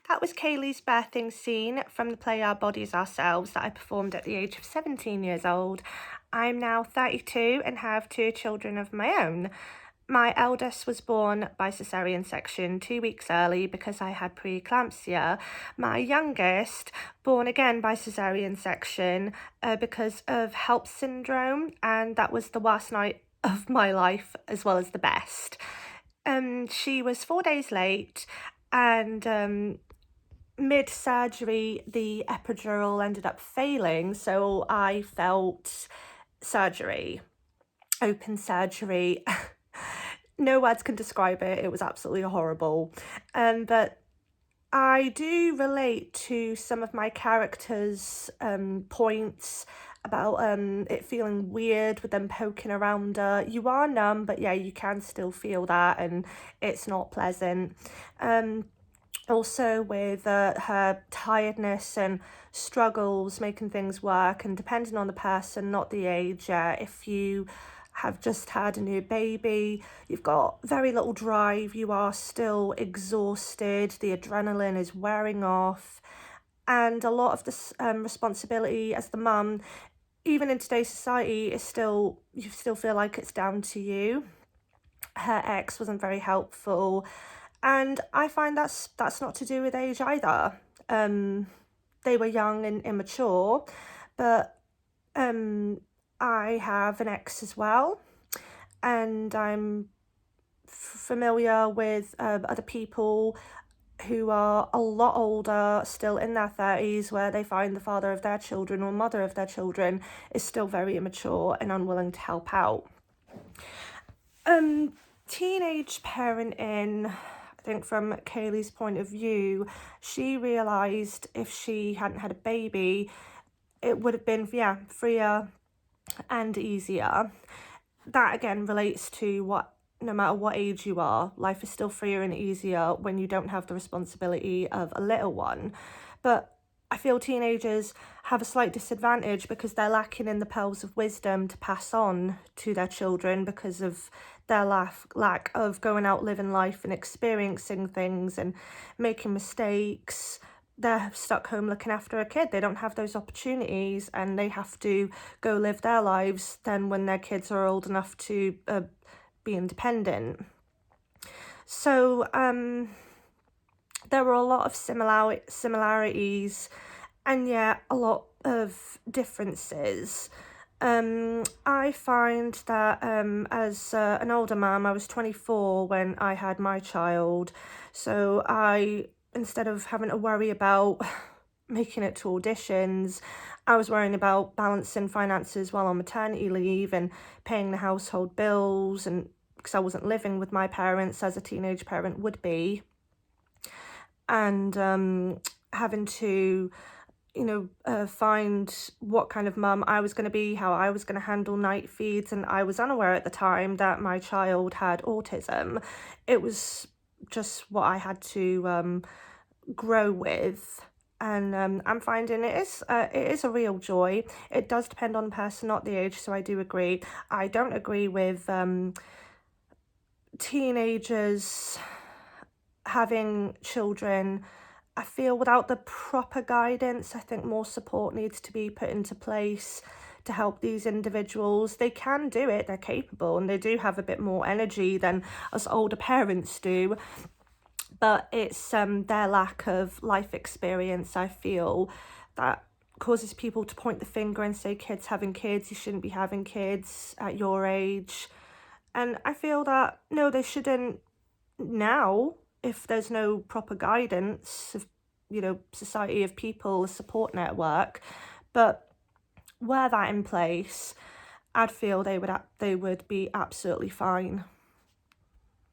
That was Kaylee's birthing scene from the play Our Bodies Ourselves that I performed at the age of 17 years old. I'm now 32 and have two children of my own. My eldest was born by caesarean section 2 weeks early because I had preeclampsia. My youngest, born again by caesarean section because of HELLP syndrome, and that was the worst night of my life as well as the best. She was 4 days late, and mid-surgery, the epidural ended up failing, so I felt surgery, open surgery. No words can describe it. It was absolutely horrible. But I do relate to some of my characters' points about it feeling weird with them poking around her. You are numb, but yeah, you can still feel that, and it's not pleasant. Also with her tiredness and struggles making things work, and depending on the person, not the age, if you have just had a new baby, you've got very little drive, you are still exhausted, the adrenaline is wearing off, and a lot of this responsibility as the mum, even in today's society, is still, you still feel like it's down to you. Her ex wasn't very helpful, and I find that's not to do with age either. They were young and immature, but I have an ex as well, and I'm familiar with other people who are a lot older, still in their 30s, where they find the father of their children or mother of their children is still very immature and unwilling to help out. Teenage parenting, I think from Kaylee's point of view, she realised if she hadn't had a baby, it would have been, yeah, freer and easier. That again relates to what, no matter what age you are, life is still freer and easier when you don't have the responsibility of a little one. But I feel teenagers have a slight disadvantage because they're lacking in the pearls of wisdom to pass on to their children because of their lack of going out living life and experiencing things and making mistakes. They're stuck home looking after a kid. They don't have those opportunities, and they have to go live their lives then when their kids are old enough to be independent. So there were a lot of similarities and yet a lot of differences. I find that as an older mum, I was 24 when I had my child, so instead of having to worry about making it to auditions, I was worrying about balancing finances while on maternity leave and paying the household bills, and because I wasn't living with my parents as a teenage parent would be, and having to find what kind of mum I was going to be, how I was going to handle night feeds, and I was unaware at the time that my child had autism. It was just what I had to grow with, and I'm finding it is a real joy. It does depend on the person, not the age, so I do agree. I don't agree with teenagers having children. I feel without the proper guidance, I think more support needs to be put into place to help these individuals. They can do it, they're capable, and they do have a bit more energy than us older parents do. But it's their lack of life experience, I feel, that causes people to point the finger and say, kids having kids, you shouldn't be having kids at your age. And I feel that, no, they shouldn't now, if there's no proper guidance of, society of people, a support network. But were that in place, I'd feel they would be absolutely fine.